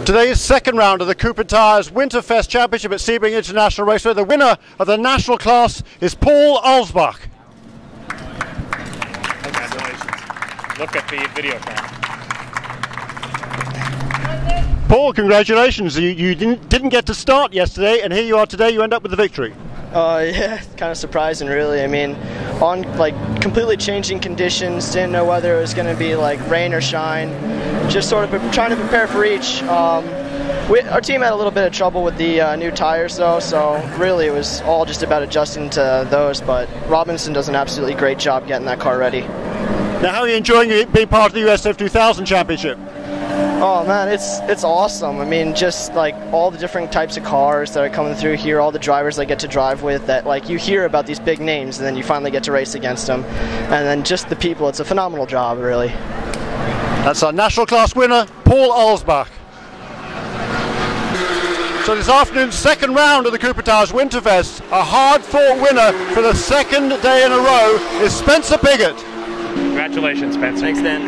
Today's second round of the Cooper Tires Winterfest Championship at Sebring International Raceway. The winner of the national class is Paul Alsbach. Congratulations. Look at the video camera. Paul, congratulations. You didn't get to start yesterday, and here you are today. You end up with the victory. Yeah, kind of surprising, really. I mean, on completely changing conditions, didn't know whether it was going to be rain or shine. Just sort of trying to prepare for each. Our team had a little bit of trouble with the new tires, though, so really it was all just about adjusting to those. But Robinson does an absolutely great job getting that car ready. Now, how are you enjoying being part of the USF2000 Championship? Oh man, it's awesome. I mean, just all the different types of cars that are coming through here, all the drivers I get to drive with, that you hear about these big names and then you finally get to race against them. And then just the people, it's a phenomenal job, really. That's our national class winner, Paul Alsbach. So this afternoon's second round of the Cooper Tires Winterfest, a hard-fought winner for the second day in a row is Spencer Piggott. Congratulations, Spencer. Thanks, Dan.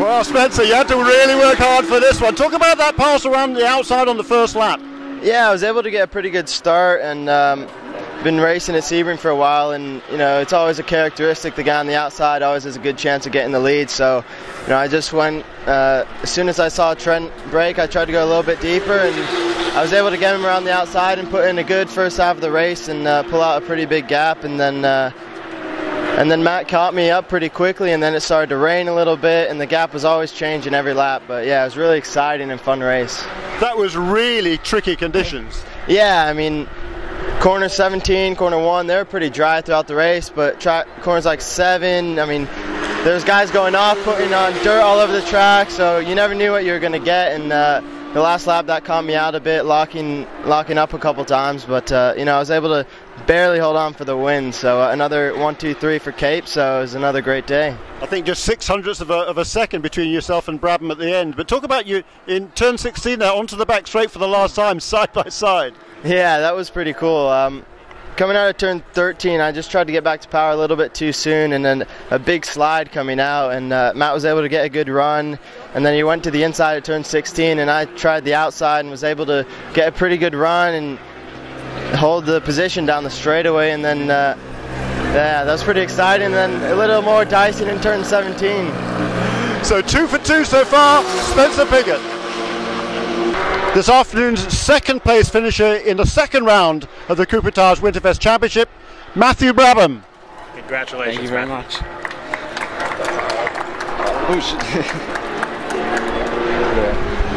Well, Spencer, you had to really work hard for this one. Talk about that pass around the outside on the first lap. Yeah, I was able to get a pretty good start, and been racing at Sebring for a while, and it's always a characteristic. The guy on the outside always has a good chance of getting the lead. So, I just went as soon as I saw Trent break, I tried to go a little bit deeper, and I was able to get him around the outside and put in a good first half of the race and pull out a pretty big gap, and then Matt caught me up pretty quickly, and then it started to rain a little bit, and the gap was always changing every lap. But yeah, it was really exciting and fun race. That was really tricky conditions. Yeah, I mean, corner 17, corner 1, they were pretty dry throughout the race, but corners 7, I mean, there's guys going off, putting on dirt all over the track, so you never knew what you were going to get. And the last lap, that caught me out a bit, locking up a couple times, but I was able to barely hold on for the win. So another 1, 2, 3 for Cape, so it was another great day. I think just 600ths of a second between yourself and Brabham at the end. But talk about you in turn 16 there, onto the back straight for the last time, side by side. Yeah, that was pretty cool. Coming out of turn 13, I just tried to get back to power a little bit too soon, and then a big slide coming out, and Matt was able to get a good run, and then he went to the inside of turn 16, and I tried the outside and was able to get a pretty good run and hold the position down the straightaway, and then yeah, that was pretty exciting. And then a little more dicing in turn 17. So 2 for 2 so far, Spencer Piggott. This afternoon's second place finisher in the second round of the Cooper Tires Winterfest Championship, Matthew Brabham. Congratulations. Thank you very much.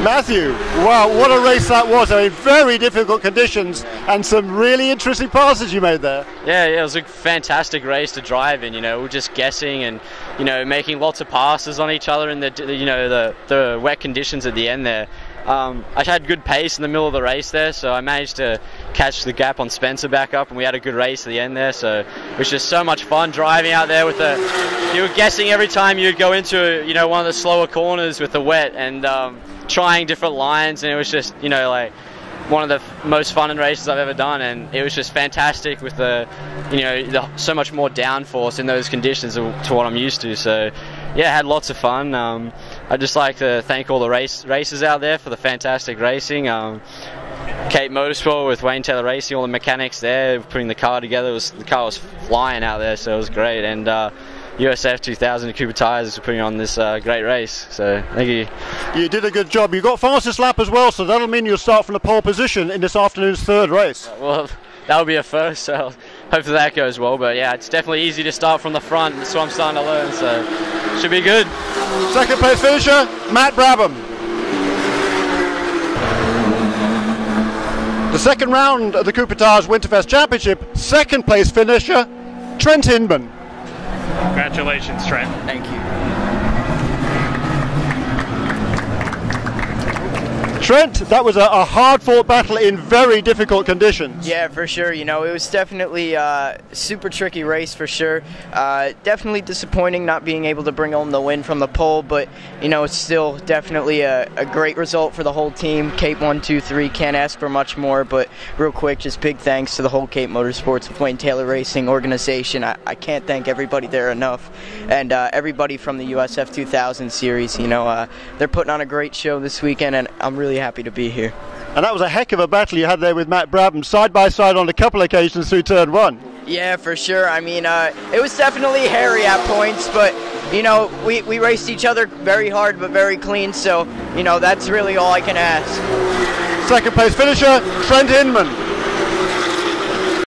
Matthew, wow, what a race that was. I mean, very difficult conditions and some really interesting passes you made there. Yeah, it was a fantastic race to drive in. We were just guessing and making lots of passes on each other in the wet conditions at the end there. I had good pace in the middle of the race there, so I managed to catch the gap on Spencer back up, and we had a good race at the end there. So it was just so much fun driving out there with you were guessing every time you'd go into one of the slower corners with the wet, and trying different lines, and it was just one of the most fun races I've ever done, and it was just fantastic with the so much more downforce in those conditions to what I'm used to. So yeah, I had lots of fun. I'd just like to thank all the racers out there for the fantastic racing. Cape Motorsport with Wayne Taylor Racing, all the mechanics there putting the car together. The car was flying out there, so it was great. And USF2000 and Cooper Tires putting on this great race, so thank you. You did a good job. You got fastest lap as well, so that'll mean you'll start from the pole position in this afternoon's third race. Well, that'll be a first, so hopefully that goes well. But yeah, it's definitely easy to start from the front. That's what I'm starting to learn, so should be good. Second place finisher, Matt Brabham. The second round of the Cooper Tires Winterfest Championship, second place finisher, Trent Hinman. Congratulations, Trent. Thank you. Trent, that was a hard-fought battle in very difficult conditions. Yeah, for sure. You know, it was definitely a super tricky race for sure. Definitely disappointing not being able to bring home the win from the pole, but you know, it's still definitely a great result for the whole team. Cape 1, 2, 3, can't ask for much more. But real quick, just big thanks to the whole Cape Motorsports with Wayne Taylor Racing organization. I can't thank everybody there enough, and everybody from the USF2000 series. You know, they're putting on a great show this weekend, and I'm really happy to be here. And that was a heck of a battle you had there with Matt Brabham, side by side on a couple of occasions through turn 1. Yeah, for sure. I mean, it was definitely hairy at points, but you know, we raced each other very hard but very clean, so you know, that's really all I can ask. Second place finisher, Trent Inman.